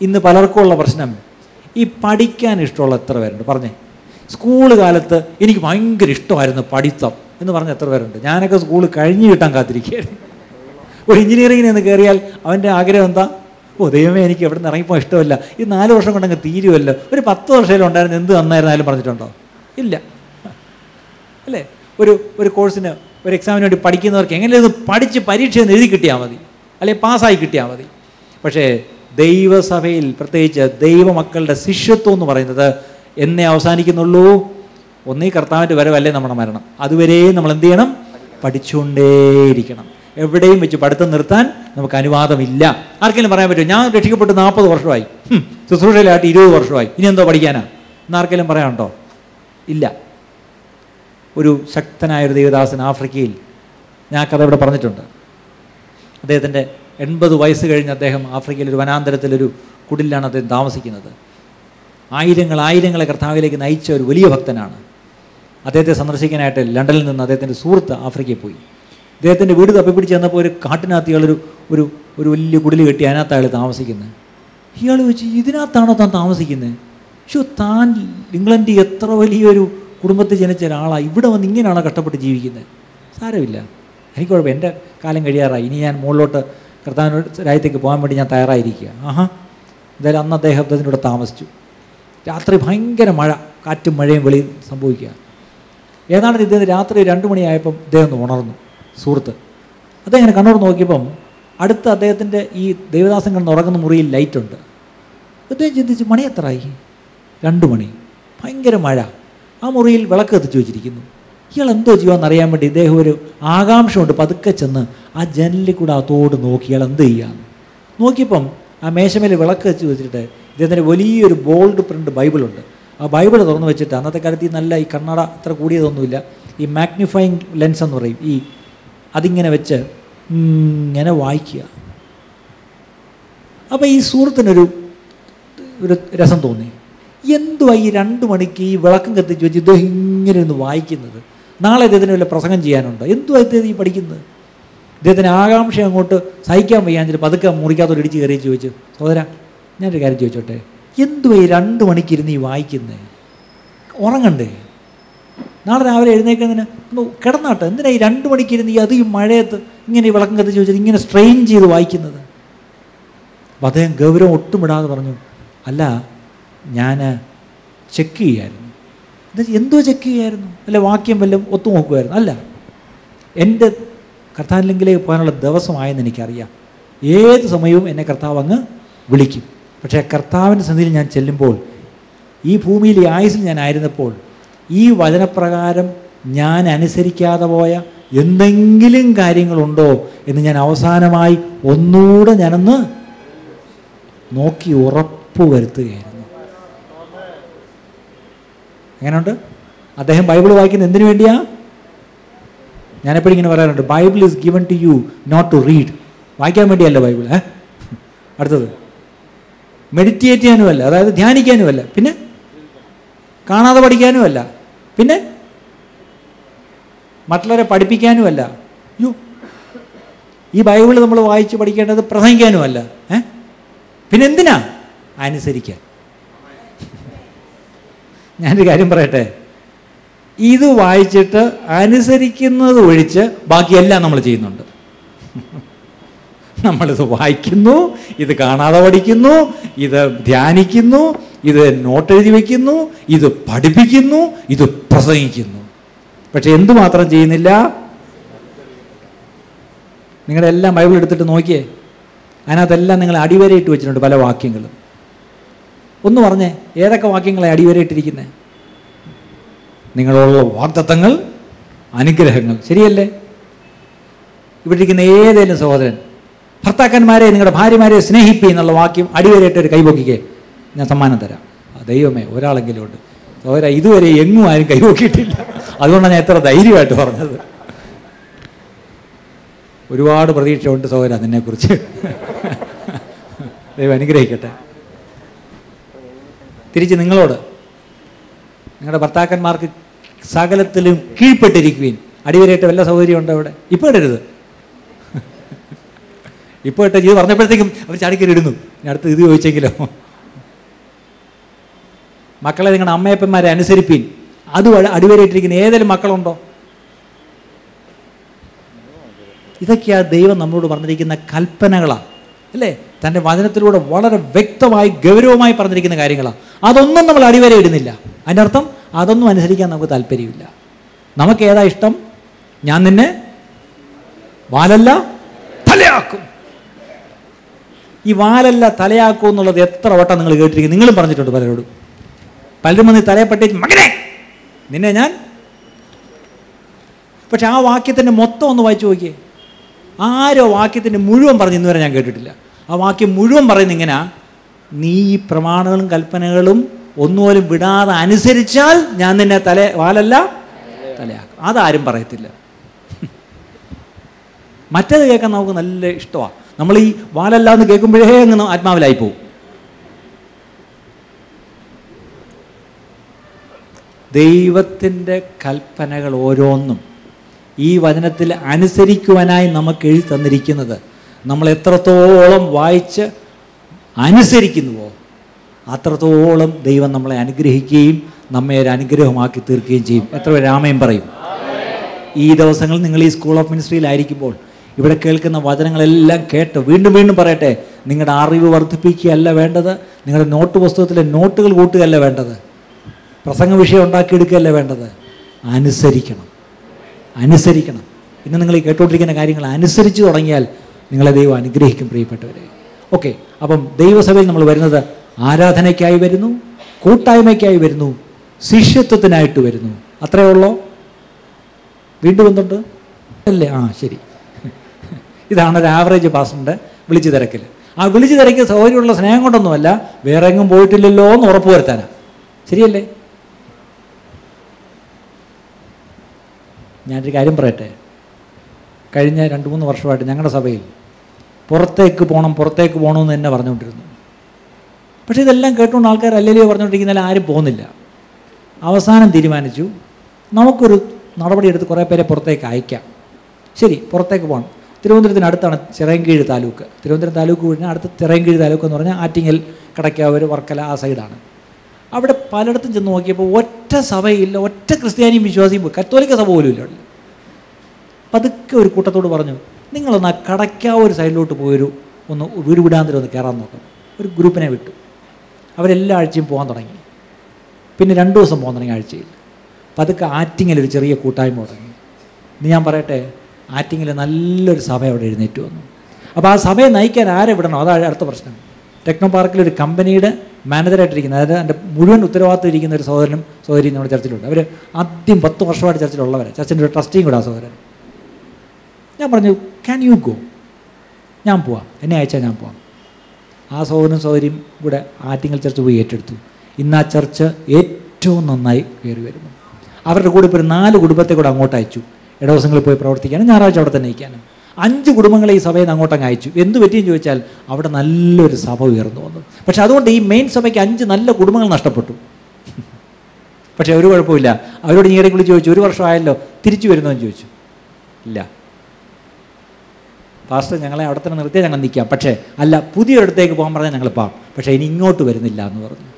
ഇന്ന് പലർക്കുമുള്ള പ്രശ്നം, ഈ പഠിക്കാൻ ഇഷ്ടമുള്ള എത്ര പേരുണ്ട്? പറഞ്ഞേ. സ്കൂൾ കാലത്ത് എനിക്ക് ഭയങ്കര ഇഷ്ടമായിരുന്നു പഠിത്തം എന്ന് പറഞ്ഞ എത്ര പേരുണ്ട്? ഞാനൊക്കെ സ്കൂൾ കഴിഞ്ഞ് കിട്ടാൻ കാത്തിരിക്കുകയായിരുന്നു. ഒരു എഞ്ചിനീയറിങ്ങിന് എന്ന് കയറിയാൽ അവൻ്റെ ആഗ്രഹം എന്താ? ഓ ദൈവമേ, എനിക്ക് എവിടെ നിന്ന് ഇറങ്ങിപ്പോൾ ഇഷ്ടമല്ല, ഈ 4 വർഷം കൊണ്ടങ്ങ് തീരുമല്ലോ, ഒരു 10 വർഷമേലും ഉണ്ടായിരുന്നു, എന്ത് നന്നായിരുന്നാലും പറഞ്ഞിട്ടുണ്ടോ? ഇല്ല അല്ലേ? ഒരു കോഴ്സിന്, ഒരു എക്സാമിന് വേണ്ടി പഠിക്കുന്നവർക്ക് എങ്ങനെയൊന്ന് പഠിച്ച് പരീക്ഷയൊന്ന് എഴുതി കിട്ടിയാൽ മതി, അല്ലെങ്കിൽ പാസ്സായി കിട്ടിയാൽ മതി. പക്ഷേ ദൈവസഭയിൽ, പ്രത്യേകിച്ച് ദൈവമക്കളുടെ ശിഷ്യത്വം എന്ന് പറയുന്നത് എന്നേ അവസാനിക്കുന്നുള്ളൂ? ഒന്നീ കർത്താവിൻ്റെ വരവല്ലേ നമ്മുടെ മരണം. അതുവരെ നമ്മൾ എന്ത് ചെയ്യണം? പഠിച്ചുകൊണ്ടേയിരിക്കണം. എവിടെയും വെച്ച് പഠിത്തം നിർത്താൻ നമുക്ക് അനുവാദമില്ല. ആർക്കെങ്കിലും പറയാൻ പറ്റുമോ ഞാൻ രക്ഷിക്കപ്പെട്ട് 40 വർഷമായി, ശുശ്രൂഷയിലായിട്ട് 20 വർഷമായി, ഇനി എന്തോ പഠിക്കാനാ എന്നാർക്കെങ്കിലും പറയാനുണ്ടോ? ഇല്ല. ഒരു ശക്തനായൊരു ദൈവദാസൻ ആഫ്രിക്കയിൽ, ഞാൻ കഥ ഇവിടെ പറഞ്ഞിട്ടുണ്ട്, അദ്ദേഹത്തിൻ്റെ 80 വയസ്സ് കഴിഞ്ഞ് അദ്ദേഹം ആഫ്രിക്കയിൽ ഒരു വനാന്തരത്തിലൊരു കുടിലാണ് അദ്ദേഹം താമസിക്കുന്നത്. ആയിരങ്ങളെ കർത്താവിലേക്ക് നയിച്ച ഒരു വലിയ ഭക്തനാണ്. അദ്ദേഹത്തെ സന്ദർശിക്കാനായിട്ട് ലണ്ടനിൽ നിന്ന് അദ്ദേഹത്തിൻ്റെ സുഹൃത്ത് ആഫ്രിക്കയിൽ പോയി. അദ്ദേഹത്തിൻ്റെ വീട് തപ്പിപ്പിടിച്ച് ചെന്നപ്പോൾ ഒരു കാട്ടിനകത്ത് ഇയാളൊരു ഒരു ഒരു വലിയ കുടിൽ കെട്ടി അതിനകത്ത് അയാൾ താമസിക്കുന്നത്. ഇയാൾ ചോദിച്ചു, ഇതിനകത്താണോ താൻ താമസിക്കുന്നത്? താൻ ഇംഗ്ലണ്ടിൽ എത്ര വലിയൊരു കുടുംബത്തിൽ ജനിച്ച ഒരാളാണ്, ഇവിടെ വന്ന് ഇങ്ങനെയാണോ കഷ്ടപ്പെട്ട് ജീവിക്കുന്നത്? സാരമില്ല, എനിക്ക് കുഴപ്പം, എൻ്റെ കാലം കഴിയാറായി, ഇനി ഞാൻ മുകളിലോട്ട് കർത്താവിൻ്റെ രാജ്യത്തേക്ക് പോകാൻ വേണ്ടി ഞാൻ തയ്യാറായിരിക്കുക. എന്തായാലും അന്ന് അദ്ദേഹത്തിൻ്റെ കൂടെ താമസിച്ചു. രാത്രി ഭയങ്കര മഴ, കാറ്റും മഴയും വെളിയിൽ സംഭവിക്കുക. ഏതാണ്ട് ഇദ്ദേഹം രാത്രി 2 മണിയായപ്പം ഇദ്ദേഹം ഒന്ന് ഉണർന്നു, സുഹൃത്ത്. അദ്ദേഹം ഇങ്ങനെ കണ്ണൂർ നോക്കിയപ്പം അടുത്ത അദ്ദേഹത്തിൻ്റെ ഈ ദേവദാസൻ കിടന്ന് ഉറങ്ങുന്ന മുറിയിൽ ലൈറ്റുണ്ട്. അദ്ദേഹം ചിന്തിച്ച്, മണി എത്രയായി? 2 മണി, ഭയങ്കര മഴ, ആ മുറിയിൽ വിളക്ക് കത്തിച്ച് വെച്ചിരിക്കുന്നു. ഇയാൾ എന്തോ ചെയ്യുമെന്നറിയാൻ വേണ്ടി ഇദ്ദേഹം ഒരു ആകാംക്ഷ കൊണ്ട് പതുക്കെ ചെന്ന് ആ ജനലിൽ കൂടെ അകത്തോട് നോക്കി ഇയാൾ എന്ത് ചെയ്യാന്ന് നോക്കിയപ്പം ആ മേശമേൽ വിളക്ക് വെച്ച് വെച്ചിട്ട് ഇദ്ദേഹത്തിൻ്റെ വലിയൊരു ബോൾഡ് പ്രിൻ്റ് ബൈബിളുണ്ട്. ആ ബൈബിൾ തുറന്ന് വെച്ചിട്ട്, അന്നത്തെ കാലത്ത് ഈ നല്ല ഈ കണ്ണട അത്ര കൂടിയതൊന്നുമില്ല, ഈ മാഗ്നിഫൈങ് ലെൻസ് എന്ന് പറയും, ഈ അതിങ്ങനെ വെച്ച് ഇങ്ങനെ വായിക്കുക. അപ്പോൾ ഈ സുഹൃത്തിനൊരു രസം തോന്നി. എന്തുവാ ഈ 2 മണിക്ക് ഈ വിളക്കം കത്തിച്ച് വെച്ച് ഇദ്ദേഹം ഇങ്ങനെ ഒന്ന് വായിക്കുന്നത്? നാളെ ഇദ്ദേഹത്തിന് വല്ല പ്രസംഗം ചെയ്യാനുണ്ടോ? എന്തുവാ ഇദ്ദേഹം ഈ പഠിക്കുന്നത്? ഇദ്ദേഹത്തിന് ആകാംക്ഷ അങ്ങോട്ട് സഹിക്കാൻ വയ്യാഞ്ഞിട്ട് പതുക്കെ മുറിക്കാത്തോട് ഇടിച്ച് കയറി ചോദിച്ചു, സഹോദരാ ഞാനൊരു കാര്യം ചോദിച്ചോട്ടെ, എന്തുവാ ഈ 2 മണിക്കിരുന്ന് ഈ വായിക്കുന്നത്? ഉറങ്ങണ്ടേ? നാളെ രാവിലെ എഴുന്നേൽക്കുന്നതിന് ഒന്ന് കിടന്നാട്ടെ, എന്തിനാ ഈ 2 മണിക്കിരുന്ന് ഈ മഴയത്ത് ഇങ്ങനെ ഈ വിളക്കം കത്തിച്ച് വെച്ചിട്ട് ഇങ്ങനെ സ്ട്രെയിൻ ചെയ്ത് വായിക്കുന്നത്? അപ്പം അദ്ദേഹം ഗൗരവം ഒട്ടും വിടാതെ പറഞ്ഞു, അല്ല ഞാൻ ചെക്ക് ചെയ്യായിരുന്നു. എന്തോ ചെക്ക് ചെയ്യായിരുന്നു? അല്ല വാക്യം വല്ലതും ഒത്തു നോക്കുമായിരുന്നു? അല്ല, എൻ്റെ കർത്താവിലെങ്കിലേക്ക് പോകാനുള്ള ദിവസമായെന്ന് എനിക്കറിയാം. ഏത് സമയവും എന്നെ കർത്താവ് അങ്ങ് വിളിക്കും. പക്ഷേ കർത്താവിൻ്റെ സന്നിധിയിൽ ഞാൻ ചെല്ലുമ്പോൾ, ഈ ഭൂമിയിൽ ഈ ആയുസ്സിൽ ഞാൻ ആയിരുന്നപ്പോൾ ഈ വചനപ്രകാരം ഞാൻ അനുസരിക്കാതെ പോയ എന്തെങ്കിലും കാര്യങ്ങളുണ്ടോ എന്ന് ഞാൻ അവസാനമായി ഒന്നുകൂടെ ഞാനൊന്ന് നോക്കി ഉറപ്പ് വരുത്തുകയായിരുന്നു. എങ്ങനെയുണ്ട്? അദ്ദേഹം ബൈബിൾ വായിക്കുന്നത് എന്തിനു വേണ്ടിയാ? ഞാനെപ്പോഴും ഇങ്ങനെ പറയാറുണ്ട്, Bible is given to you not to read. വായിക്കാൻ വേണ്ടിയല്ല ബൈബിൾ. അടുത്തത് മെഡിറ്റേറ്റ് ചെയ്യാനുമല്ല, അതായത് ധ്യാനിക്കാനുമല്ല, പിന്നെ കാണാതെ പഠിക്കാനുമല്ല, പിന്നെ മറ്റുള്ളവരെ പഠിപ്പിക്കാനുമല്ല. ഈ ബൈബിൾ നമ്മൾ വായിച്ച് പഠിക്കേണ്ടത് പ്രസംഗിക്കാനുമല്ല. പിന്നെ എന്തിനാ? അനുസരിക്കാൻ. ഞാനൊരു കാര്യം പറയട്ടെ, ഇത് വായിച്ചിട്ട് അനുസരിക്കുന്നത് ഒഴിച്ച് ബാക്കിയെല്ലാം നമ്മൾ ചെയ്യുന്നുണ്ട്. നമ്മളിത് വായിക്കുന്നു, ഇത് കാണാതെ പഠിക്കുന്നു, ഇത് ധ്യാനിക്കുന്നു, ഇത് നോട്ട് എഴുതി വയ്ക്കുന്നു, ഇത് പഠിപ്പിക്കുന്നു, ഇത് പ്രസംഗിക്കുന്നു. പക്ഷെ എന്തുമാത്രം ചെയ്യുന്നില്ല? നിങ്ങളുടെ എല്ലാം ബൈബിൾ എടുത്തിട്ട് നോക്കിയേ, അതിനകത്തെല്ലാം നിങ്ങൾ അടിവരയിട്ട് വെച്ചിട്ടുണ്ട് പല വാക്യങ്ങളും. ഒന്ന് പറഞ്ഞേ, ഏതൊക്കെ വാക്യങ്ങളെ അടിവരയിട്ടിരിക്കുന്നത്? നിങ്ങളുള്ള വാഗ്ദത്തങ്ങൾ, അനുഗ്രഹങ്ങൾ, ശരിയല്ലേ? ഇവിടെ ഇരിക്കുന്ന ഏതെങ്കിലും സഹോദരൻ, ഭർത്താക്കന്മാരെ നിങ്ങളുടെ ഭാര്യമാരെ സ്നേഹിപ്പി എന്നുള്ള വാക്യം അടിവരയിട്ടൊരു കൈപൊക്കിക്കേ, ഞാൻ സമ്മാനം തരാം. ദൈവമേ, ഒരാളെങ്കിലും ഉണ്ട്. സഹോദര, ഇതുവരെ എങ്ങും ആരും കൈപൊക്കിയിട്ടില്ല. അതുകൊണ്ടാണ് ഞാൻ എത്ര ധൈര്യമായിട്ട് പറഞ്ഞത്. ഒരുപാട് പ്രതീക്ഷയുണ്ട് സഹോദര നിന്നെക്കുറിച്ച്. ദൈവം അനുഗ്രഹിക്കട്ടെ. തിരിച്ച് നിങ്ങളോട്, നിങ്ങളുടെ ഭർത്താക്കന്മാർക്ക് സകലത്തിലും കീഴ്പ്പെട്ടിരിക്കുവിൻ. അടിവരയിട്ട് വല്ല സൗകര്യം ഉണ്ടോ അവിടെ? ഇപ്പോൾ ഇടരുത്. ഇപ്പോൾ ഇട്ട ജീവിതം പറഞ്ഞപ്പോഴത്തേക്കും അവർ ചാടിക്കറി ഇടുന്നു. ഇനി അടുത്ത് ഇത് ചോദിച്ചെങ്കിലോ. മക്കളെ നിങ്ങളുടെ അമ്മയപ്പന്മാരെ അനുസരിപ്പീൻ. അത് അടിവരയിട്ടിരിക്കുന്ന ഏതെങ്കിലും മക്കളുണ്ടോ? ഇതൊക്കെയാണ് ദൈവം നമ്മളോട് പറഞ്ഞിരിക്കുന്ന കൽപ്പനകളാണ്, അല്ലേ? തൻ്റെ വചനത്തിലൂടെ വളരെ വ്യക്തമായി ഗൗരവമായി പറഞ്ഞിരിക്കുന്ന കാര്യങ്ങളാണ്. അതൊന്നും നമ്മൾ അടിവരയിടുന്നില്ല. അതിൻ്റെ അർത്ഥം അതൊന്നും അനുസരിക്കാൻ നമുക്ക് താല്പര്യമില്ല. നമുക്ക് ഏതാ ഇഷ്ടം? ഞാൻ നിന്നെ വാലല്ല തലയാക്കും. ഈ വാലല്ല തലയാക്കും എന്നുള്ളത് എത്ര വട്ടം നിങ്ങൾ കേട്ടിരിക്കും? നിങ്ങളും പറഞ്ഞിട്ടുണ്ട് പലരോടും. പലരും വന്ന് തലയെ പറ്റി മകനെ നിന്നെ ഞാൻ. പക്ഷെ ആ വാക്യത്തിൻ്റെ മൊത്തം ഒന്ന് വായിച്ചു നോക്കിയേ. ആരോ വാക്യത്തിൻ്റെ മുഴുവൻ പറഞ്ഞ് ഇന്നുവരെ ഞാൻ കേട്ടിട്ടില്ല. ആ വാക്യം മുഴുവൻ പറയുന്നത് ഇങ്ങനെ: നീ ഈ പ്രമാണങ്ങളും കൽപ്പനകളും ഒന്നുപോലും വിടാതെ അനുസരിച്ചാൽ ഞാൻ നിന്നെ വാലല്ല തലയാക്കും. അതാരും പറയത്തില്ല. മറ്റേത് കേൾക്കാൻ നമുക്ക് നല്ല ഇഷ്ടമാണ്. നമ്മൾ ഈ വാലല്ല എന്ന് കേൾക്കുമ്പോഴേ അങ്ങ് ആത്മാവിലായി പോകും. ദൈവത്തിൻ്റെ കൽപ്പനകൾ ഓരോന്നും ഈ വചനത്തിൽ അനുസരിക്കുവാനായി നമുക്ക് എഴുതി തന്നിരിക്കുന്നത് നമ്മൾ എത്രത്തോളം വായിച്ച് അനുസരിക്കുന്നുവോ അത്രത്തോളം ദൈവം നമ്മളെ അനുഗ്രഹിക്കുകയും നമ്മെ ഒരു അനുഗ്രഹമാക്കി തീർക്കുകയും ചെയ്യും. എത്ര പേര് ആമേൻ പറയും? ഈ ദിവസങ്ങളിൽ നിങ്ങൾ ഈ സ്കൂൾ ഓഫ് മിനിസ്ട്രിയിലായിരിക്കുമ്പോൾ ഇവിടെ കേൾക്കുന്ന വചനങ്ങളെല്ലാം കേട്ട് വീണ്ടും വീണ്ടും പറയട്ടെ, നിങ്ങളുടെ അറിവ് വർദ്ധിപ്പിക്കുകയല്ല വേണ്ടത്, നിങ്ങളുടെ നോട്ട് പുസ്തകത്തിലെ നോട്ടുകൾ കൂട്ടുകയല്ല വേണ്ടത്, പ്രസംഗ വിഷയം ഉണ്ടാക്കിയെടുക്കുകയല്ല വേണ്ടത്. അനുസരിക്കണം, അനുസരിക്കണം. ഇന്ന് നിങ്ങൾ ഈ കേട്ടുകൊണ്ടിരിക്കുന്ന കാര്യങ്ങൾ അനുസരിച്ച് തുടങ്ങിയാൽ നിങ്ങളെ ദൈവം അനുഗ്രഹിക്കും പ്രിയപ്പെട്ടവരെ. ഓക്കെ, അപ്പം ദൈവസഭയിൽ നമ്മൾ വരുന്നത് ആരാധനയ്ക്കായി വരുന്നു, കൂട്ടായ്മയ്ക്കായി വരുന്നു, ശിഷ്യത്വത്തിനായിട്ട് വരുന്നു. അത്രയേ ഉള്ളൂ. വീണ്ടും എന്തുണ്ട് അല്ലേ? ശരി. ഇതാണ് ഒരു ആവറേജ് പാസ്റ്ററിൻ്റെ വിളിച്ചു തിരക്കൽ. ആ വിളിച്ചു തിരക്കിൽ സൗകര്യമുള്ള സ്നേഹം കൊണ്ടൊന്നുമല്ല, വേറെ എങ്ങും പോയിട്ടില്ലല്ലോ എന്ന് ഉറപ്പ് വരുത്താനാണ്. ശരിയല്ലേ? ഞാനൊരു കാര്യം പറയട്ടെ. കഴിഞ്ഞ 2-3 വർഷമായിട്ട് ഞങ്ങളുടെ സഭയിൽ പുറത്തേക്ക് പോകണമെന്ന് തന്നെ പറഞ്ഞുകൊണ്ടിരുന്നു. പക്ഷേ ഇതെല്ലാം കേട്ടുകൊണ്ട് ആൾക്കാർ അല്ലെങ്കിലോ പറഞ്ഞുകൊണ്ടിരിക്കുന്നാലും ആരും പോകുന്നില്ല. അവസാനം തീരുമാനിച്ചു, നമുക്കൊരു നടപടിയെടുത്ത് കുറേ പേരെ പുറത്തേക്ക് അയക്കാം. ശരി, പുറത്തേക്ക് പോകണം. തിരുവനന്തപുരത്തിനടുത്താണ് ചിറയൻകീഴ് താലൂക്ക്. തിരുവനന്തപുരം താലൂക്ക് കഴിഞ്ഞാൽ അടുത്ത് ചിറയൻകീഴ് താലൂക്ക് എന്ന് പറഞ്ഞാൽ ആറ്റിങ്ങൽ, കടയ്ക്കാവൂർ, വർക്കല ആ സൈഡാണ്. അവിടെ പലയിടത്തും ചെന്ന് നോക്കിയപ്പോൾ ഒറ്റ സഭയില്ല, ഒറ്റ ക്രിസ്ത്യാനിയും വിശ്വാസിയും കത്തോലിക്ക സഭ പോലും ഇല്ല. പതുക്കെ ഒരു കൂട്ടത്തോട് പറഞ്ഞു, നിങ്ങളൊന്ന് ആ കടയ്ക്കാവൂർ സൈഡിലോട്ട് പോയൊരു വീട് വിടാന്തരം ഒന്ന് കയറാൻ നോക്കണം. ഒരു ഗ്രൂപ്പിനെ വിട്ടു. അവരെല്ലാ ആഴ്ചയും പോകാൻ തുടങ്ങി. പിന്നെ 2 ദിവസം പോകാൻ തുടങ്ങി ആഴ്ചയിൽ. പതുക്കെ ആറ്റിങ്ങലൊരു ചെറിയ കൂട്ടായ്മ തുടങ്ങി. ഇന്ന് ഞാൻ പറയട്ടെ, ആറ്റിങ്ങൽ നല്ലൊരു സഭ അവിടെ എഴുന്നേറ്റ് വന്നു. അപ്പോൾ ആ സഭയെ നയിക്കാൻ ആരെ വിടണോ? അതാണ് അടുത്ത പ്രശ്നം. ടെക്നോ പാർക്കിലൊരു കമ്പനിയുടെ മാനേജറായിട്ടിരിക്കുന്ന, അതായത് എൻ്റെ മുഴുവൻ ഉത്തരവാദിത്വം ഇരിക്കുന്ന ഒരു സഹോദരിയും നമ്മുടെ ചർച്ചിലുണ്ട്. അവർ ആദ്യം 10 വർഷമായിട്ട് ചർച്ചിലുള്ളവരാണ്. ചർച്ചിൻ്റെ ഒരു ട്രസ്റ്റിയും കൂടെ ആ സഹോദരൻ. ഞാൻ പറഞ്ഞു, ക്യാൻ യു ഗോ? ഞാൻ പോവാം, എന്നെ അയച്ചാൽ ഞാൻ പോവാം. ആ സഹോദരിയും കൂടെ ആറ്റിങ്ങൽ ചർച്ച് പോയി ഏറ്റെടുത്തു. ഇന്ന് ആ ചർച്ച് ഏറ്റവും നന്നായി കയറി വരുന്നു. അവരുടെ കൂടെ ഇപ്പോൾ ഒരു 4 കുടുംബത്തെ കൂടെ അങ്ങോട്ട് അയച്ചു. ഇടവസങ്ങളിൽ പോയി പ്രവർത്തിക്കാനും ഞായറാഴ്ച അവിടെ തന്നെ ഇരിക്കാനും. 5 കുടുംബങ്ങളെ ഈ സഭയിൽ നിന്ന് അങ്ങോട്ടങ്ങ് അയച്ചു. എന്ത് പറ്റിയെന്ന് ചോദിച്ചാൽ അവിടെ നല്ലൊരു സഭ ഉയർന്നു വന്നു. പക്ഷെ അതുകൊണ്ട് ഈ മെയിൻ സഭയ്ക്ക് 5 നല്ല കുടുംബങ്ങൾ നഷ്ടപ്പെട്ടു. പക്ഷേ ഒരു കുഴപ്പമില്ല. അവരോട് ഈയിടെ വിളിച്ച് ചോദിച്ചു, 1 വർഷമായല്ലോ, തിരിച്ചു വരുന്നതെന്ന് ചോദിച്ചു. ഇല്ല പാസ്റ്റർ, ഞങ്ങളെ അവിടെ തന്നെ നിർത്തിയാൽ ഞങ്ങൾ നിൽക്കാം. പക്ഷേ അല്ല, പുതിയൊരിടത്തേക്ക് പോകാൻ പറഞ്ഞാൽ ഞങ്ങൾ പോകാം, പക്ഷേ ഇനി ഇങ്ങോട്ട് വരുന്നില്ല എന്ന് പറഞ്ഞു.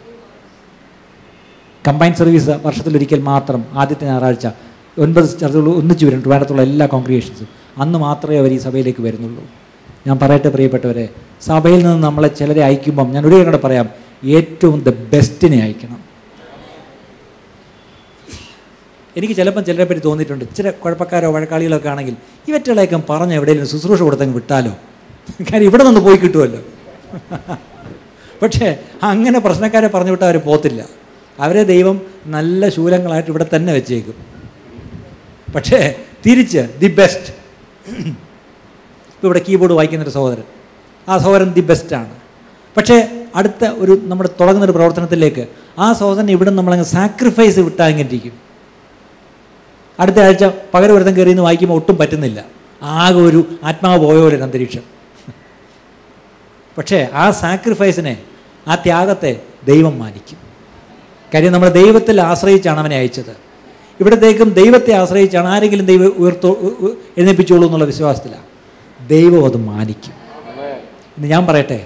കമ്പൈൻഡ് സർവീസ് വർഷത്തിലൊരിക്കൽ മാത്രം ആദ്യത്തെ ഞായറാഴ്ച 9 ചർച്ചകൾ ഒന്നിച്ച് വരുന്നുണ്ട് വേണ്ടത്തുള്ള എല്ലാ കോൺഗ്രിഗേഷൻസും. അന്ന് മാത്രമേ അവർ ഈ സഭയിലേക്ക് വരുന്നുള്ളൂ. ഞാൻ പറയട്ടെ പ്രിയപ്പെട്ടവരെ, സഭയിൽ നിന്ന് നമ്മളെ ചിലരെ അയക്കുമ്പം ഞാൻ ഒരു കൂടെ പറയാം, ഏറ്റവും ബെസ്റ്റിനെ അയക്കണം. എനിക്ക് ചിലപ്പം ചിലരെ പറ്റി തോന്നിയിട്ടുണ്ട്, ഇച്ചിരി കുഴപ്പക്കാരോ വഴക്കാളികളൊക്കെ ആണെങ്കിൽ ഇവറ്റകളെയൊക്കെ പറഞ്ഞ് എവിടെയെങ്കിലും ശുശ്രൂഷ കൊടുത്തങ്ങ് വിട്ടാലോ, കാര്യം ഇവിടെ നിന്ന് പോയി കിട്ടുമല്ലോ. പക്ഷേ അങ്ങനെ പ്രശ്നക്കാരെ പറഞ്ഞു വിട്ടാൽ അവർ പോത്തില്ല. അവരെ ദൈവം നല്ല ശൂലങ്ങളായിട്ട് ഇവിടെ തന്നെ വെച്ചേക്കും. പക്ഷേ തിരിച്ച് ദി ബെസ്റ്റ്. ഇപ്പോൾ ഇവിടെ കീബോർഡ് വായിക്കുന്നൊരു സഹോദരൻ, ആ സഹോദരൻ ദി ബെസ്റ്റാണ്. പക്ഷേ അടുത്ത നമ്മുടെ തുടങ്ങുന്നൊരു പ്രവർത്തനത്തിലേക്ക് ആ സഹോദരൻ ഇവിടെ നമ്മളങ്ങ് സാക്രിഫൈസ് വിട്ടാൽ ഇങ്ങനെ ഇരിക്കും. അടുത്ത ആഴ്ച പകരം ഒരുത്തം കയറി എന്ന് വായിക്കുമ്പോൾ ഒട്ടും പറ്റുന്നില്ല. ആകെ ഒരു ആത്മാവ് പോയ പോലെ ഒരു അന്തരീക്ഷം. പക്ഷേ ആ സാക്രിഫൈസിനെ, ആ ത്യാഗത്തെ ദൈവം മാനിക്കും. കാര്യം നമ്മൾ ദൈവത്തിൽ ആശ്രയിച്ചാണ് അവനെ അയച്ചത്. ഇവിടത്തേക്കും ദൈവത്തെ ആശ്രയിച്ചാണ്. ആരെങ്കിലും ദൈവം എഴുന്നേൽപ്പിച്ചോളൂ എന്നുള്ള വിശ്വാസത്തിലാണ്. ദൈവം അത് മാനിക്കും. ഇന്ന് ഞാൻ പറയട്ടെ,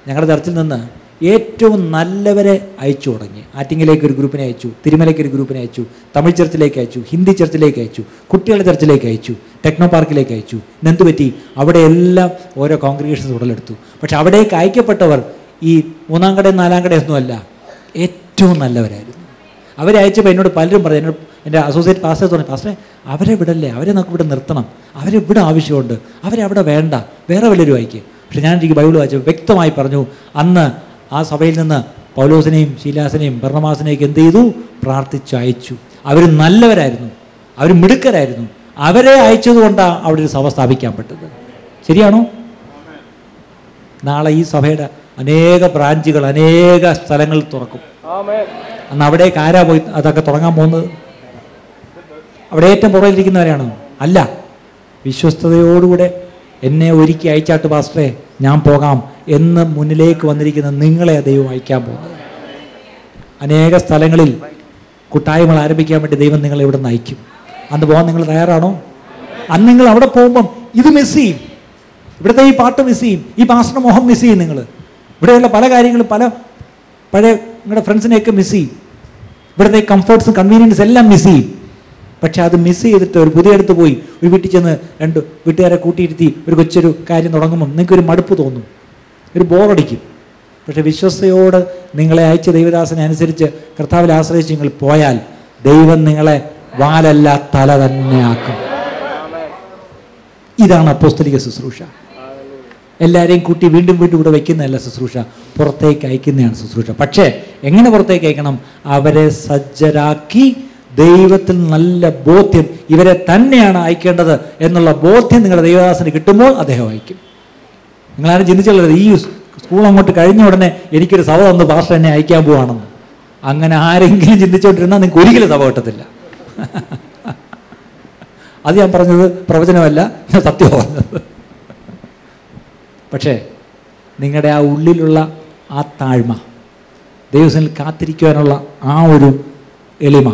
ഞങ്ങളുടെ ചർച്ചിൽ നിന്ന് ഏറ്റവും നല്ലവരെ അയച്ചു തുടങ്ങി. ആറ്റിങ്ങിലേക്ക് ഒരു ഗ്രൂപ്പിനെ അയച്ചു, തിരുമലയ്ക്ക് ഒരു ഗ്രൂപ്പിനെ അയച്ചു, തമിഴ് ചർച്ചിലേക്ക് അയച്ചു, ഹിന്ദി ചർച്ചിലേക്ക് അയച്ചു, കുട്ടികളുടെ ചർച്ചിലേക്ക് അയച്ചു, ടെക്നോ പാർക്കിലേക്ക് അയച്ചു. ഇന്നെന്ത് പറ്റി? അവിടെയെല്ലാം ഓരോ കോൺഗ്രിഗേഷൻസ് ഉടലെടുത്തു. പക്ഷെ അവിടേക്ക് അയക്കപ്പെട്ടവർ ഈ 3ാം കടയും 4ാം കടയൊന്നുമല്ല, ഏറ്റവും നല്ലവരായിരുന്നു. അവരെ അയച്ചപ്പോൾ എന്നോട് പലരും പറഞ്ഞു, എന്നോട് എൻ്റെ അസോസിയേറ്റ് പാസ്റ്റർ തോന്നി, പാസ്റ്ററെ അവരെ വിടല്ലേ, അവരെ നമുക്ക് ഇവിടെ നിർത്തണം, അവരെ ഇവിടെ ആവശ്യമുണ്ട്, അവരെ അവിടെ വേണ്ട, വേറെ വല്ലവരും അയക്കുക. പക്ഷെ ഞാൻ എനിക്ക് ബൈബിൾ വായിച്ചപ്പോൾ വ്യക്തമായി പറഞ്ഞു, അന്ന് ആ സഭയിൽ നിന്ന് പൗലോസിനെയും ശീലാസിനെയും ബർന്നബാസിനെയൊക്കെ എന്ത് ചെയ്തു? പ്രാർത്ഥിച്ചയച്ചു. അവർ നല്ലവരായിരുന്നു, അവർ മിടുക്കരായിരുന്നു. അവരെ അയച്ചതുകൊണ്ടാണ് അവിടെ ഒരു സഭ സ്ഥാപിക്കാൻ പറ്റുന്നത്. ശരിയാണോ? നാളെ ഈ സഭയുടെ അനേക ബ്രാഞ്ചുകൾ അനേക സ്ഥലങ്ങളിൽ തുറക്കും. അന്ന് അവിടേക്ക് ആരാ പോയി അതൊക്കെ തുടങ്ങാൻ പോകുന്നത്? അവിടെ ഏറ്റവും പുറകിലിരിക്കുന്നവരാണോ? അല്ല. വിശ്വസ്തയോടുകൂടെ എന്നെ ഒരുക്കി അയച്ചാട്ട് പാസ്റ്ററെ ഞാൻ പോകാം എന്ന് മുന്നിലേക്ക് വന്നിരിക്കുന്ന നിങ്ങളെ ദൈവം അയക്കാൻ പോകുന്നത്. അനേക സ്ഥലങ്ങളിൽ കൂട്ടായ്മകൾ ആരംഭിക്കാൻ വേണ്ടി ദൈവം നിങ്ങളെ ഇവിടെ നിന്ന് അയക്കും. അന്ന് പോകാൻ നിങ്ങൾ തയ്യാറാണോ? അന്ന് നിങ്ങൾ അവിടെ പോകുമ്പം ഇത് മിസ് ചെയ്യും, ഇവിടുത്തെ ഈ പാട്ട് മിസ് ചെയ്യും, ഈ പാസ്റ്റർ മോഹം മിസ് ചെയ്യും. നിങ്ങൾ ഇവിടെയുള്ള പല കാര്യങ്ങളും, പല പഴയ നിങ്ങളുടെ ഫ്രണ്ട്സിനെയൊക്കെ മിസ് ചെയ്യും. ഇവിടുത്തെ കംഫർട്ട്സും കൺവീനിയൻസ് എല്ലാം മിസ് ചെയ്യും. പക്ഷെ അത് മിസ് ചെയ്തിട്ട് ഒരു പുതിയ അടുത്ത് പോയി ഒരു വീട്ടിൽ ചെന്ന് 2 വീട്ടുകാരെ കൂട്ടിയിരുത്തി ഒരു കൊച്ചൊരു കാര്യം തുടങ്ങുമ്പം നിങ്ങൾക്കൊരു മടുപ്പ് തോന്നും, ഒരു ബോറടിക്കും. പക്ഷെ വിശ്വസ്തയോട് നിങ്ങളെ അയച്ച ദൈവദാസനെ അനുസരിച്ച് കർത്താവിൽ ആശ്രയിച്ച് നിങ്ങൾ പോയാൽ ദൈവം നിങ്ങളെ വാലല്ല തല തന്നെ ആക്കും. ഇതാണ് അപ്പോസ്തലിക ശുശ്രൂഷ. എല്ലാവരെയും കൂട്ടി വീണ്ടും വീണ്ടും ഇവിടെ വയ്ക്കുന്നതല്ല ശുശ്രൂഷ, പുറത്തേക്ക് അയക്കുന്നതാണ് ശുശ്രൂഷ. പക്ഷേ എങ്ങനെ പുറത്തേക്ക് അയക്കണം? അവരെ സജ്ജരാക്കി ദൈവത്തിൽ നല്ല ബോധ്യം, ഇവരെ തന്നെയാണ് അയക്കേണ്ടത് എന്നുള്ള ബോധ്യം നിങ്ങളുടെ ദൈവദാസന് കിട്ടുമ്പോൾ അദ്ദേഹം അയക്കും. നിങ്ങളാരും ചിന്തിച്ചുള്ളത് ഈ സ്കൂൾ അങ്ങോട്ട് കഴിഞ്ഞ ഉടനെ എനിക്കൊരു സഭ തന്ന് പാസ്റ്റർ എന്നെ അയക്കാൻ പോവാണെന്ന്. അങ്ങനെ ആരെങ്കിലും ചിന്തിച്ചുകൊണ്ടിരുന്നാൽ നിങ്ങൾക്ക് ഒരിക്കലും സഭ കിട്ടത്തില്ല. അത് ഞാൻ പറഞ്ഞത് പ്രവചനമല്ല, ഞാൻ സത്യം പറഞ്ഞത്. പക്ഷേ നിങ്ങളുടെ ആ ഉള്ളിലുള്ള ആ താഴ്മ, ദൈവത്തിൽ കാത്തിരിക്കുവാനുള്ള ആ ഒരു എളിമ,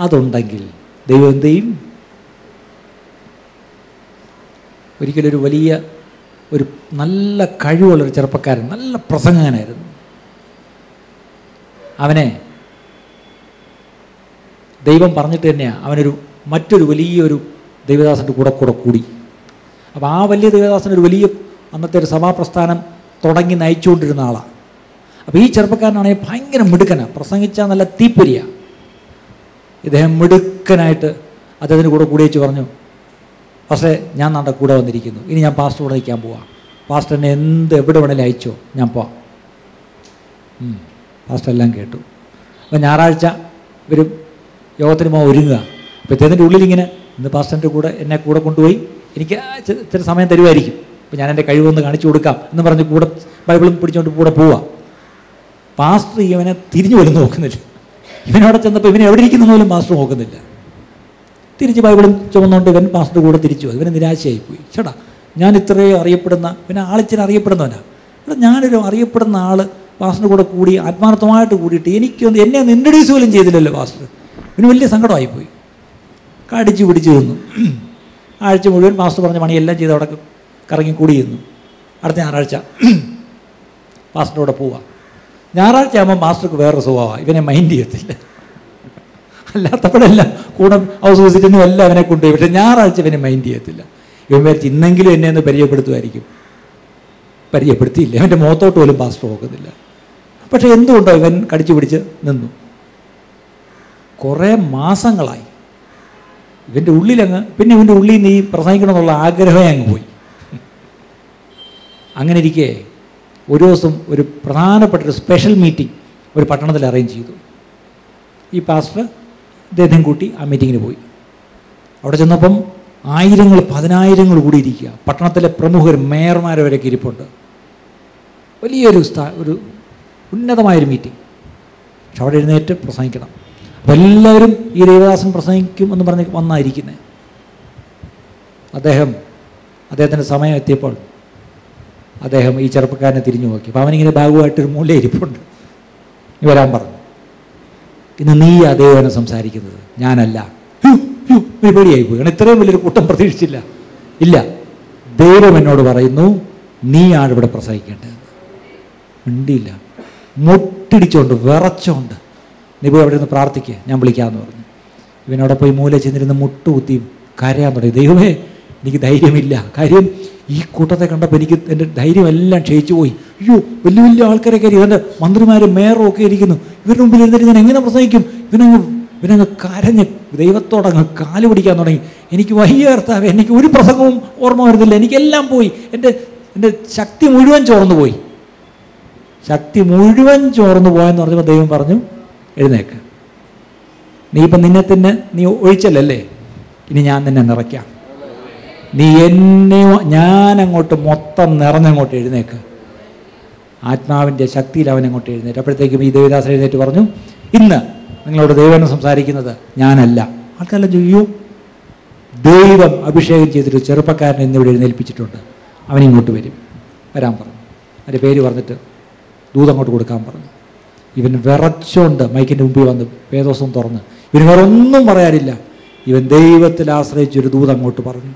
അതുണ്ടെങ്കിൽ ദൈവം എന്ത് ചെയ്യും? ഒരിക്കലൊരു വലിയ ഒരു നല്ല കഴിവുള്ളൊരു ചെറുപ്പക്കാരൻ, നല്ല പ്രസംഗകനായിരുന്നു. അവനെ ദൈവം പറഞ്ഞിട്ട് തന്നെയാണ് അവനൊരു മറ്റൊരു വലിയൊരു ദൈവദാസൻ്റെ കൂടെ കൂടി. അപ്പോൾ ആ വലിയ ദൈവദാസനൊരു വലിയ അന്നത്തെ ഒരു സഭാപ്രസ്ഥാനം തുടങ്ങി നയിച്ചുകൊണ്ടിരുന്ന ആളാണ്. അപ്പോൾ ഈ ചെറുപ്പക്കാരനാണെങ്കിൽ ഭയങ്കര മിടുക്കനാണ്, പ്രസംഗിച്ചാൽ നല്ല തീപ്പൊരിയാണ്. ഇദ്ദേഹം മിടുക്കനായിട്ട് അദ്ദേഹത്തിന് കൂടെ വെച്ച് പറഞ്ഞു, പക്ഷേ ഞാൻ നാണ്ട കൂടെ വന്നിരിക്കുന്നു, ഇനി ഞാൻ പാസ്റ്റർ കൂടെ നിൽക്കാൻ പോവാം, പാസ്റ്റർ എന്നെ എവിടെ വേണേലും അയച്ചോ, ഞാൻ പോവാം. പാസ്റ്റർ എല്ലാം കേട്ടു. അപ്പോൾ ഞായറാഴ്ച ഇവർ യോഗത്തിന് പോകാൻ ഒരുങ്ങുക. അപ്പോൾ ഇദ്ദേഹത്തിൻ്റെ ഉള്ളിലിങ്ങനെ ഇന്ന് പാസ്റ്ററിൻ്റെ കൂടെ എന്നെ കൂടെ കൊണ്ടുപോയി എനിക്ക് ഇത്തിരി സമയം തരുമായിരിക്കും, അപ്പോൾ ഞാൻ എൻ്റെ കഴിവൊന്ന് കാണിച്ചു കൊടുക്കാം എന്ന് പറഞ്ഞ് കൂടെ ബൈബിളും പിടിച്ചുകൊണ്ട് കൂടെ പോവാം. പാസ്റ്റർ ഇവനെ തിരിഞ്ഞു പോലും നോക്കുന്നില്ല. ഇവനവിടെ ചെന്നപ്പോൾ ഇവനെ എവിടെ ഇരിക്കുന്ന പോലും പാസ്റ്റർ നോക്കുന്നില്ല. തിരിച്ച് ബൈബിളും ചുമന്നുകൊണ്ട് ഇവൻ പാസ്റ്റർ കൂടെ തിരിച്ചു പോയി. ഇവന് നിരാശയായിപ്പോയി. ചേട്ടാ, ഞാൻ ഇത്രയും അറിയപ്പെടുന്ന, പിന്നെ ആളിച്ചിരി അറിയപ്പെടുന്നവനാണ്, ഇവിടെ ഞാനൊരു അറിയപ്പെടുന്ന ആൾ പാസ്റ്ററിൻ്റെ കൂടെ കൂടി ആത്മാർത്ഥമായിട്ട് കൂടിയിട്ട് എന്നെ ഒന്ന് ഇൻട്രൊഡ്യൂസ് പോലും ചെയ്തില്ലല്ലോ പാസ്റ്റർ. ഇവന് വലിയ സങ്കടമായിപ്പോയി. കടിച്ചു പിടിച്ച് നിന്നു. ആഴ്ച മുഴുവൻ പാസ്റ്റർ പറഞ്ഞ പണിയെല്ലാം ചെയ്ത് അവിടെ കറങ്ങി കൂടി നിന്നു. അടുത്ത ഞായറാഴ്ച പാസ്റ്ററിൻ്റെ കൂടെ പോവാം. ഞായറാഴ്ച ആകുമ്പോൾ മാസ്റ്റർക്ക് വേറൊരു സ്വഭാവമാണ്, ഇവനെ മൈൻഡ് ചെയ്യത്തില്ല. അല്ലാത്തപ്പോഴെല്ലാം കൂടെ ഹൗസ് വിസിറ്റിനും എല്ലാം അവനെ കൊണ്ടുപോയി. പക്ഷേ ഞായറാഴ്ച ഇവനെ മൈൻഡ് ചെയ്യത്തില്ല. ഇവൻ വിചാരിച്ച് ഇന്നെങ്കിലും എന്നെ ഒന്ന് പരിചയപ്പെടുത്തുമായിരിക്കും. പരിചയപ്പെടുത്തിയില്ല. അവൻ്റെ മുഖത്തോട്ട് പോലും പാസ്റ്റർ നോക്കുന്നില്ല. പക്ഷേ എന്തുകൊണ്ടോ ഇവൻ കടിച്ചു പിടിച്ച് നിന്നു. കുറേ മാസങ്ങളായി ഇവൻ്റെ ഉള്ളിലങ്ങ്, പിന്നെ ഇവൻ്റെ ഉള്ളിൽ നിന്ന് ഈ പ്രസംഗിക്കണമെന്നുള്ള ആഗ്രഹമേ അങ്ങ് പോയി. അങ്ങനെ ഇരിക്കെ ഒരു ദിവസം ഒരു പ്രധാനപ്പെട്ടൊരു സ്പെഷ്യൽ മീറ്റിംഗ് ഒരു പട്ടണത്തിൽ അറേഞ്ച് ചെയ്തു. ഈ പാസ്റ്റർ ഇദ്ദേഹം കൂട്ടി ആ മീറ്റിങ്ങിന് പോയി. അവിടെ ചെന്നപ്പം 1000 10,000 കൂടി ഇരിക്കുക. പട്ടണത്തിലെ പ്രമുഖർ, മേയർമാർ വരെയൊക്കെ ഇരിപ്പുണ്ട്. വലിയൊരു ഒരു ഉന്നതമായൊരു മീറ്റിംഗ്. പക്ഷെ അവിടെ എഴുന്നേറ്റ് പ്രസംഗിക്കണം. അപ്പോൾ എല്ലാവരും ഈ ദേവദാസൻ പ്രസംഗിക്കും എന്ന് പറഞ്ഞ് വന്നായിരിക്കുന്നത്. അദ്ദേഹത്തിൻ്റെ സമയം എത്തിയപ്പോൾ അദ്ദേഹം ഈ ചെറുപ്പക്കാരനെ തിരിഞ്ഞു നോക്കി. അപ്പോൾ അവനിങ്ങനെ ബാഗുമായിട്ടൊരു മൂലയിരിപ്പുണ്ട്. വരാൻ പറഞ്ഞു. ഇന്ന് നീ അതേവനെ സംസാരിക്കുന്നത്, ഞാനല്ല. പേടിയായിപ്പോയി. കാരണം ഇത്രയും വലിയൊരു കൂട്ടം പ്രതീക്ഷിച്ചില്ല. ഇല്ല, ദൈവം എന്നോട് പറയുന്നു നീയാണ് ഇവിടെ പ്രസവിക്കേണ്ടത്. മിണ്ടിയില്ല, മുട്ടിടിച്ചുകൊണ്ട് വിറച്ചുകൊണ്ട് നീ പോയി അവിടെ നിന്ന് പ്രാർത്ഥിക്കുക, ഞാൻ വിളിക്കാമെന്ന് പറഞ്ഞു. ഇവനവിടെ പോയി മൂല ചെന്നിരുന്ന് മുട്ടുകുത്തിയും കരയാൻ തുടങ്ങി. ദൈവമേ, എനിക്ക് ധൈര്യമില്ല. കാര്യം ഈ കൂട്ടത്തെ കണ്ടപ്പോൾ എനിക്ക് എൻ്റെ ധൈര്യമെല്ലാം ക്ഷയിച്ചു പോയി. അയ്യോ, വലിയ വലിയ ആൾക്കാരൊക്കെ ഇവൻ്റെ മന്ത്രിമാരും മേയറും ഒക്കെ ഇരിക്കുന്നു, ഇവരുടെ മുമ്പിൽ ഇരുന്നിട്ട് ഞാൻ എങ്ങനെ പ്രസംഗിക്കും? ഇവനങ്ങ് കരഞ്ഞ് ദൈവത്തോടങ്ങ് കാല് പിടിക്കാൻ തുടങ്ങി. എനിക്ക് വയ്യ കർത്താവേ, എനിക്ക് ഒരു പ്രസംഗവും ഓർമ്മ വരുന്നില്ല, എനിക്കെല്ലാം പോയി, എൻ്റെ ശക്തി മുഴുവൻ ചോർന്നു പോയി. ശക്തി മുഴുവൻ ചോർന്നു പോയെന്ന് പറഞ്ഞപ്പോൾ ദൈവം പറഞ്ഞു, എഴുന്നേക്ക്, നീ ഇപ്പം നീ ഒഴിച്ചല്ലേ, ഇനി ഞാൻ നിന്നെ നിറയ്ക്കാം. നീ ഞാനങ്ങോട്ട് മൊത്തം നിറഞ്ഞങ്ങോട്ട് എഴുന്നേക്ക്. ആത്മാവിൻ്റെ ശക്തിയിൽ അവനങ്ങോട്ട് എഴുന്നേറ്റ്. അപ്പോഴത്തേക്കും ഈ ദേവദാസൻ എഴുന്നേറ്റ് പറഞ്ഞു, ഇന്ന് നിങ്ങളോട് ദൈവം സംസാരിക്കുന്നത് ഞാനല്ല. ആൾക്കാരെല്ലാം ചെയ്യൂ, ദൈവം അഭിഷേകം ചെയ്തിട്ട് ചെറുപ്പക്കാരനെ ഇന്നിവിടെ എഴുന്നേൽപ്പിച്ചിട്ടുണ്ട്, അവനിങ്ങോട്ട് വരാൻ പറഞ്ഞു. അതിൻ്റെ പേര് പറഞ്ഞിട്ട് ദൂതം അങ്ങോട്ട് കൊടുക്കാൻ പറഞ്ഞു. ഇവൻ വിറച്ചുകൊണ്ട് മൈക്കിൻ്റെ മുമ്പിൽ വന്ന് വേദോസം തുറന്ന്, ഇവന് വേറെ ഒന്നും പറയാനില്ല, ഇവൻ ദൈവത്തിൽ ആശ്രയിച്ചൊരു ദൂതം അങ്ങോട്ട് പറഞ്ഞു.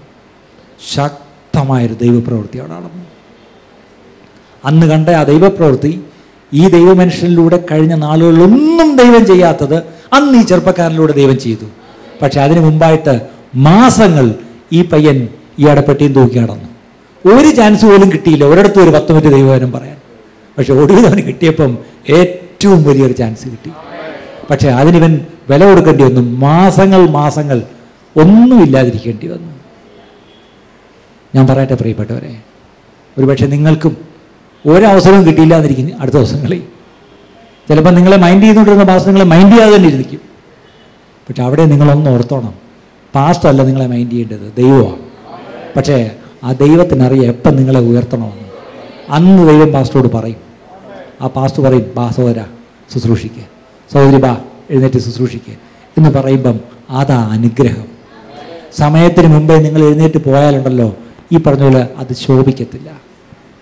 ശക്തമായൊരു ദൈവപ്രവൃത്തി അവിടെ നടന്നു. അന്ന് കണ്ട ആ ദൈവപ്രവൃത്തി ഈ ദൈവമനുഷ്യനിലൂടെ കഴിഞ്ഞ നാളുകളിലൊന്നും ദൈവം ചെയ്യാത്തത് അന്ന് ഈ ചെറുപ്പക്കാരനിലൂടെ ദൈവം ചെയ്തു. പക്ഷെ അതിന് മുമ്പായിട്ട് മാസങ്ങൾ ഈ പയ്യൻ ഈ അടപ്പെട്ടിയും തൂക്കി നടന്നു. ഒരു ചാൻസ് പോലും കിട്ടിയില്ല ഒരിടത്തും ഒരു 10 മിനിറ്റ് ദൈവവചനം പറയാൻ. പക്ഷെ ഒടുവിൽ അവന് കിട്ടിയപ്പം ഏറ്റവും വലിയൊരു ചാൻസ് കിട്ടി. പക്ഷെ അതിനിവൻ വില കൊടുക്കേണ്ടി വന്നു. മാസങ്ങൾ ഒന്നുമില്ലാതിരിക്കേണ്ടി വന്നു. ഞാൻ പറയട്ടെ പ്രിയപ്പെട്ടവരെ, ഒരുപക്ഷെ നിങ്ങൾക്കും ഒരവസരവും കിട്ടിയില്ല എന്നിരിക്കും അടുത്ത ദിവസങ്ങളിൽ. ചിലപ്പോൾ നിങ്ങളെ മൈൻഡ് ചെയ്തുകൊണ്ടിരുന്ന പാസ്റ്റർ നിങ്ങളെ മൈൻഡ് ചെയ്യാതെ തന്നെ ഇരിക്കും. പക്ഷെ അവിടെ നിങ്ങളൊന്ന് ഓർത്തോണം, പാസ്റ്റർ അല്ല നിങ്ങളെ മൈൻഡ് ചെയ്യേണ്ടത്, ദൈവമാണ്. പക്ഷേ ആ ദൈവത്തിനറിയാം എപ്പം നിങ്ങളെ ഉയർത്തണമെന്ന്. അന്ന് ദൈവം പാസ്റ്ററോട് പറയും. ആ പാസ്റ്റർ പറയും, ബാ സഹോദര ശുശ്രൂഷിക്കുക, സഹോദരി ബാ എഴുന്നേറ്റ് ശുശ്രൂഷിക്കുക എന്ന് പറയുമ്പം അതാ അനുഗ്രഹം. സമയത്തിന് മുമ്പേ നിങ്ങൾ എഴുന്നേറ്റ് പോയാലുണ്ടല്ലോ, ഈ പറഞ്ഞ പോലെ അത് ശോഭിക്കത്തില്ല.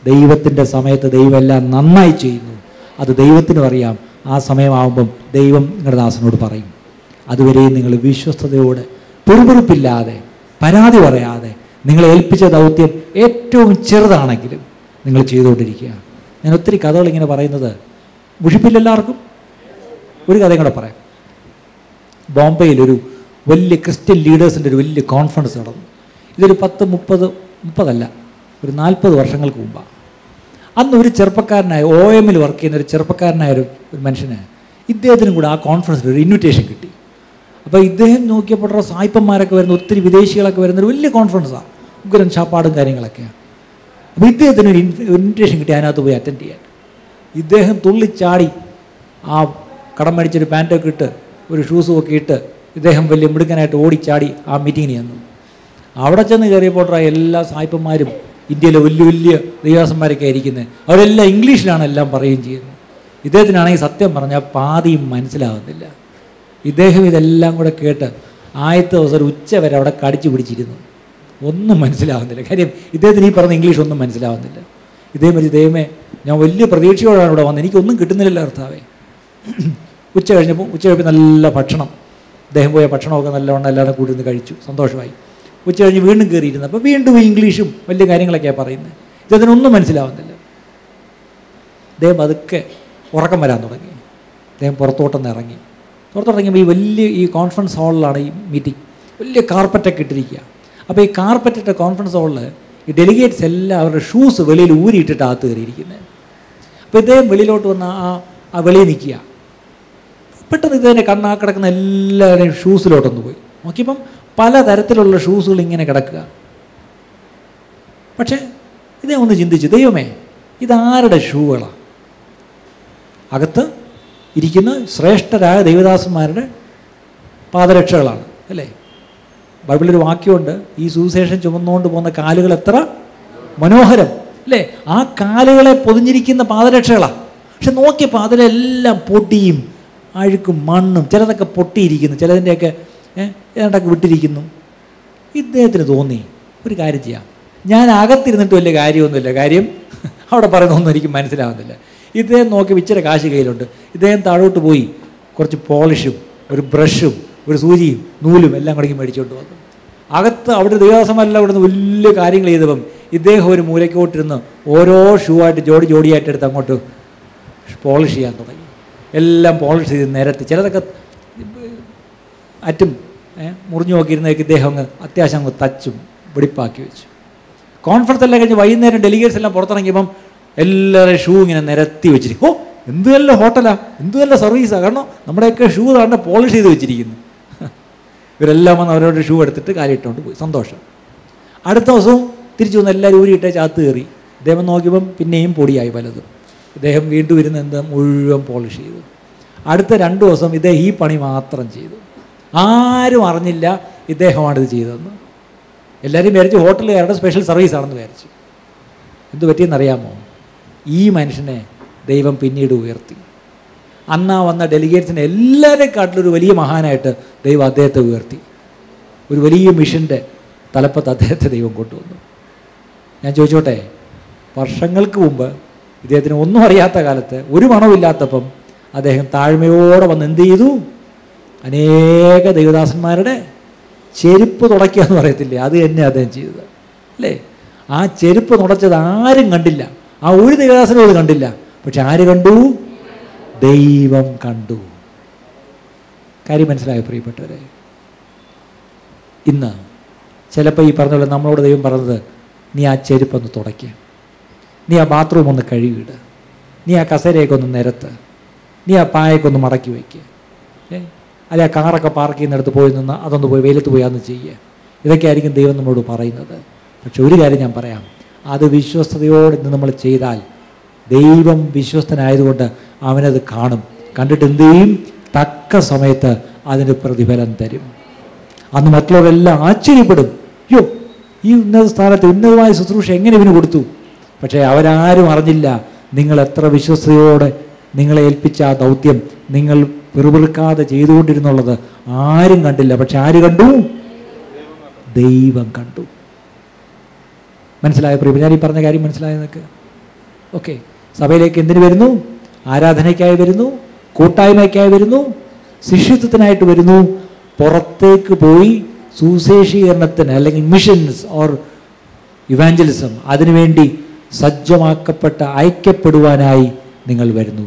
ദൈവത്തിൻ്റെ സമയത്ത് ദൈവം എല്ലാം നന്നായി ചെയ്യുന്നു. അത് ദൈവത്തിനും അറിയാം. ആ സമയമാകുമ്പം ദൈവം നിങ്ങളുടെ ദാസനോട് പറയും. അതുവരെയും നിങ്ങൾ വിശ്വസ്തയോടെ പിറുപിറുപ്പില്ലാതെ പരാതി പറയാതെ നിങ്ങളെ ഏൽപ്പിച്ച ദൗത്യം ഏറ്റവും ചെറുതാണെങ്കിലും നിങ്ങൾ ചെയ്തുകൊണ്ടിരിക്കുക. ഞാൻ ഒത്തിരി കഥകൾ ഇങ്ങനെ പറയുന്നത് മുഷിപ്പില്ലെല്ലാവർക്കും. ഒരു കഥയും കൂടെ പറയാം. ബോംബെയിൽ ഒരു വലിയ ക്രിസ്ത്യൻ ലീഡേഴ്സിൻ്റെ ഒരു വലിയ കോൺഫറൻസ് നടന്നു. ഇതൊരു 30 ഒരു 40 വർഷങ്ങൾക്ക് മുമ്പാണ്. അന്ന് ഒരു ചെറുപ്പക്കാരനായ OM വർക്ക് ചെയ്യുന്ന ഒരു ചെറുപ്പക്കാരനായ ഒരു മനുഷ്യന് ഇദ്ദേഹത്തിനും കൂടെ ആ കോൺഫറൻസിൽ ഒരു ഇൻവിറ്റേഷൻ കിട്ടി. അപ്പോൾ ഇദ്ദേഹം നോക്കിയപ്പോൾ സായിപ്പന്മാരൊക്കെ വരുന്ന, ഒത്തിരി വിദേശികളൊക്കെ വരുന്ന ഒരു വലിയ കോൺഫറൻസാണ്, ഉഗ്രൻ ചാപ്പാടും കാര്യങ്ങളൊക്കെയാണ്. അപ്പോൾ ഇദ്ദേഹത്തിന് ഒരു ഇൻവിറ്റേഷൻ കിട്ടി അതിനകത്ത് പോയി അറ്റൻഡ് ചെയ്യാൻ. ഇദ്ദേഹം തുള്ളിച്ചാടി ആ കടം മേടിച്ചൊരു പാൻറ്റൊക്കെ ഇട്ട് ഒരു ഷൂസും ഒക്കെ ഇട്ട് ഇദ്ദേഹം വലിയ മിടുക്കനായിട്ട് ഓടിച്ചാടി ആ മീറ്റിങ്ങിന് ചെന്നു. അവിടെ ചെന്ന് കയറിയപ്പോൾ എല്ലാ സായിപ്പന്മാരും ഇന്ത്യയിലെ വലിയ വലിയ ദൈവദാസന്മാരൊക്കെ ഇരിക്കുന്നത്, അവരെല്ലാം ഇംഗ്ലീഷിലാണ് എല്ലാം പറയുകയും ചെയ്യുന്നത്. ഇദ്ദേഹത്തിനാണെങ്കിൽ സത്യം പറഞ്ഞാൽ പാതിയും മനസ്സിലാവുന്നില്ല. ഇദ്ദേഹം ഇതെല്ലാം കൂടെ കേട്ട് ആദ്യത്തെ ദിവസം ഒരു ഉച്ച വരെ അവിടെ കടിച്ചു പിടിച്ചിരുന്നു. ഒന്നും മനസ്സിലാവുന്നില്ല. കാര്യം ഇദ്ദേഹത്തിന് ഈ പറഞ്ഞ ഇംഗ്ലീഷ് ഒന്നും മനസ്സിലാവുന്നില്ല. ഇദ്ദേഹം വെച്ച്, ദൈവമേ, ഞാൻ വലിയ പ്രതീക്ഷയോടാണ് ഇവിടെ വന്നത്, എനിക്കൊന്നും കിട്ടുന്നില്ലല്ലോ കർത്താവേ. ഉച്ച കഴിഞ്ഞപ്പോൾ നല്ല ഭക്ഷണം, അദ്ദേഹം പോയ ഭക്ഷണമൊക്കെ നല്ലവണ്ണം എല്ലാവരും കൂടി നിന്ന് കഴിച്ചു, സന്തോഷമായി. ഉച്ച കഴിഞ്ഞ് വീണ്ടും കയറിയിരുന്നു. അപ്പോൾ വീണ്ടും ഇംഗ്ലീഷും വലിയ കാര്യങ്ങളൊക്കെയാണ് പറയുന്നത്. ഇദ്ദേഹത്തിനൊന്നും മനസ്സിലാവുന്നില്ല. അദ്ദേഹം അതൊക്കെ ഉറക്കം വരാൻ തുടങ്ങി. അദ്ദേഹം പുറത്തോട്ടൊന്ന് ഇറങ്ങി. പുറത്തോട്ടിറങ്ങിയപ്പോൾ ഈ കോൺഫറൻസ് ഹാളിലാണ് ഈ മീറ്റിംഗ്. വലിയ കാർപ്പറ്റൊക്കെ ഇട്ടിരിക്കുക. അപ്പോൾ ഈ കാർപ്പറ്റിട്ട കോൺഫറൻസ് ഹാളിൽ ഈ ഡെലിഗേറ്റ്സ് എല്ലാം അവരുടെ ഷൂസ് വെളിയിൽ ഊരിയിട്ടിട്ട് അകത്ത് കയറിയിരിക്കുന്നത്. അപ്പോൾ ഇദ്ദേഹം വെളിയിലോട്ട് വന്ന് ആ വെളിയിൽ നിൽക്കുക. പെട്ടെന്ന് ഇദ്ദേഹത്തിൻ്റെ കണ്ണാ കിടക്കുന്ന എല്ലാവരുടെയും ഷൂസിലോട്ടൊന്ന് പോയി നോക്കിയപ്പം പലതരത്തിലുള്ള ഷൂസുകൾ ഇങ്ങനെ കിടക്കുക. പക്ഷേ ഇദ്ദേഹം ഒന്ന് ചിന്തിച്ചു, ദൈവമേ, ഇതാരുടെ ഷൂകളാണ്? അകത്ത് ഇരിക്കുന്ന ശ്രേഷ്ഠരായ ദൈവദാസന്മാരുടെ പാദരക്ഷകളാണ് അല്ലേ? ബൈബിളിലൊരു വാക്യമുണ്ട്, ഈ സുവിശേഷം ചുമന്നുകൊണ്ട് പോകുന്ന കാലുകൾ എത്ര മനോഹരം അല്ലേ? ആ കാലുകളെ പൊതിഞ്ഞിരിക്കുന്ന പാദരക്ഷകളാണ്. പക്ഷെ നോക്കിയപ്പോൾ അതിലെല്ലാം പൊടിയും അഴുക്കും മണ്ണും, ചിലതൊക്കെ പൊട്ടിയിരിക്കുന്നു, ചിലതിൻ്റെയൊക്കെ ഏതാണ്ടൊക്കെ വിട്ടിരിക്കുന്നു. ഇദ്ദേഹത്തിന് തോന്നി, ഒരു കാര്യം ചെയ്യാം, ഞാൻ അകത്തിരുന്നിട്ട് വലിയ കാര്യമൊന്നുമില്ല, കാര്യം അവിടെ പറയുന്നൊന്നും എനിക്ക് മനസ്സിലാവുന്നില്ല. ഇദ്ദേഹം നോക്കി ഇച്ചിരി കാശ് കയ്യിലുണ്ട്. ഇദ്ദേഹം താഴോട്ട് പോയി കുറച്ച് പോളിഷും ഒരു ബ്രഷും ഒരു സൂചിയും നൂലും എല്ലാം കൂടെ മേടിച്ചുകൊണ്ട് വന്നു. അകത്ത് അവിടെ ദേവദാസന്മാരെല്ലാം ഇവിടെ നിന്ന് വലിയ കാര്യങ്ങൾ ചെയ്തപ്പം ഇദ്ദേഹം ഒരു മൂലയ്ക്കോട്ടിരുന്ന് ഓരോ ഷൂ ആയിട്ട് ജോഡിയായിട്ട് എടുത്ത് അങ്ങോട്ട് പോളിഷ് ചെയ്യാൻ തുടങ്ങി. എല്ലാം പോളിഷ് ചെയ്ത് നിരത്തി, ചിലതൊക്കെ അറ്റും മുറിഞ്ഞു നോക്കിയിരുന്നേക്ക് ഇദ്ദേഹം അങ്ങ് അത്യാവശ്യം അങ്ങ് തച്ചും വെടിപ്പാക്കി വെച്ചു. കോൺഫറൻസ് എല്ലാം കഴിഞ്ഞ് വൈകുന്നേരം ഡെലിഗേറ്റ്സ് എല്ലാം പുറത്തിറങ്ങിയപ്പം എല്ലാവരും ഷൂ ഇങ്ങനെ നിരത്തി വെച്ചിരിക്കും. എന്ത് നല്ല ഹോട്ടലാ, എന്ത് നല്ല സർവീസാണ്, കാരണം നമ്മുടെയൊക്കെ ഷൂ താണ്ടെ പോളിഷ് ചെയ്ത് വെച്ചിരിക്കുന്നു. ഇവരെല്ലാം വന്ന് അവരോട് ഷൂ എടുത്തിട്ട് കാലിട്ടുകൊണ്ട് പോയി, സന്തോഷം. അടുത്ത ദിവസവും തിരിച്ചു വന്ന് എല്ലാവരും ഊരിയിട്ടേ ചാത്ത് കയറി. ഇദ്ദേഹം നോക്കിയപ്പം പിന്നെയും പൊടിയായി പലതും. ഇദ്ദേഹം വീണ്ടും ഇരുന്ന് എന്താ മുഴുവൻ പോളിഷ് ചെയ്തു. അടുത്ത 2 ദിവസം ഇദ്ദേഹം ഈ പണി മാത്രം ചെയ്തു. ആരും അറിഞ്ഞില്ല ഇദ്ദേഹമാണിത് ചെയ്തതെന്ന്. എല്ലാവരും വിചാരിച്ചു ഹോട്ടലുകാരുടെ സ്പെഷ്യൽ സർവീസാണെന്ന് വിചാരിച്ചു. എന്ത് പറ്റിയെന്നറിയാമോ? ഈ മനുഷ്യനെ ദൈവം പിന്നീട് ഉയർത്തി. അന്നാ വന്ന ഡെലിഗേറ്റ്സിനെ എല്ലാവരെക്കാട്ടിലൊരു വലിയ മഹാനായിട്ട് ദൈവം അദ്ദേഹത്തെ ഉയർത്തി. ഒരു വലിയ മിഷൻ്റെ തലപ്പത്ത് അദ്ദേഹത്തെ ദൈവം കൊണ്ടുവന്നു. ഞാൻ ചോദിച്ചോട്ടെ, വർഷങ്ങൾക്ക് മുമ്പ് ഇദ്ദേഹത്തിന് ഒന്നും അറിയാത്ത കാലത്ത്, ഒരു മണമില്ലാത്തപ്പം അദ്ദേഹം താഴ്മയോടെ വന്ന് എന്ത് ചെയ്തു? അനേക ദൈവദാസന്മാരുടെ ചെരുപ്പ് തുടയ്ക്കുക എന്ന് പറയത്തില്ലേ, അത് തന്നെ അദ്ദേഹം ചെയ്തത് അല്ലേ? ആ ചെരുപ്പ് തുടച്ചത് ആരും കണ്ടില്ല, ആ ഒരു ദൈവദാസനും അത് കണ്ടില്ല. പക്ഷെ ആര് കണ്ടു? ദൈവം കണ്ടു. കാര്യം മനസ്സിലായോ പ്രിയപ്പെട്ടവരെ? ഇന്ന് ചിലപ്പോൾ ഈ പറഞ്ഞ പോലെ നമ്മളോട് ദൈവം പറഞ്ഞത്, നീ ആ ചെരുപ്പൊന്ന് തുടയ്ക്കുക, നീ ആ ബാത്റൂം ഒന്ന് കഴുകിയിടുക, നീ ആ കസേരയൊക്കെ നിരത്ത്, നീ ആ പായൊക്കെ മടക്കി വയ്ക്കുക, അല്ലെ ആ കാറൊക്കെ പാർക്ക് ചെയ്യുന്നിടത്ത് പോയി നിന്ന് അതൊന്ന് പോയി വെയിലത്ത് പോയി അന്ന് ചെയ്യുക. ഇതൊക്കെ ആയിരിക്കും ദൈവം നമ്മളോട് പറയുന്നത്. പക്ഷെ ഒരു കാര്യം ഞാൻ പറയാം, അത് വിശ്വസ്തയോടെ ഇന്ന് നമ്മൾ ചെയ്താൽ ദൈവം വിശ്വസ്തനായതുകൊണ്ട് അവനത് കാണും. കണ്ടിട്ട് എന്ത് ചെയ്യും? തക്ക സമയത്ത് അതിന് പ്രതിഫലം തരും. അന്ന് മറ്റുള്ളവരെല്ലാം ആശ്ചര്യപ്പെടും, അയ്യോ ഈ ഉന്നത സ്ഥാനത്ത് ഉന്നതമായ ശുശ്രൂഷ എങ്ങനെ ഇവന് കൊടുത്തു? പക്ഷേ അവരാരും അറിഞ്ഞില്ല നിങ്ങൾ എത്ര വിശ്വസ്തയോടെ നിങ്ങളെ ഏൽപ്പിച്ച ആ ദൗത്യം നിങ്ങൾ പിറുപിറുക്കാതെ ചെയ്തുകൊണ്ടിരുന്നുള്ളത് ആരും കണ്ടില്ല. പക്ഷെ ആര് കണ്ടു? ദൈവം കണ്ടു. മനസ്സിലായ പ്രിയ? ഞാൻ ഈ പറഞ്ഞ കാര്യം മനസ്സിലായോ നിങ്ങൾക്ക്? ഓക്കെ. സഭയിലേക്ക് എന്തിനു വരുന്നു? ആരാധനയ്ക്കായി വരുന്നു, കൂട്ടായ്മയ്ക്കായി വരുന്നു, ശിഷ്യത്വത്തിനായിട്ട് വരുന്നു. പുറത്തേക്ക് പോയി സുവിശേഷീകരണത്തിന് അല്ലെങ്കിൽ മിഷൻസ് ഓർ ഇവാഞ്ചലിസം അതിനുവേണ്ടി സജ്ജമാക്കപ്പെട്ട ഐക്യപ്പെടുവാനായി നിങ്ങൾ വരുന്നു.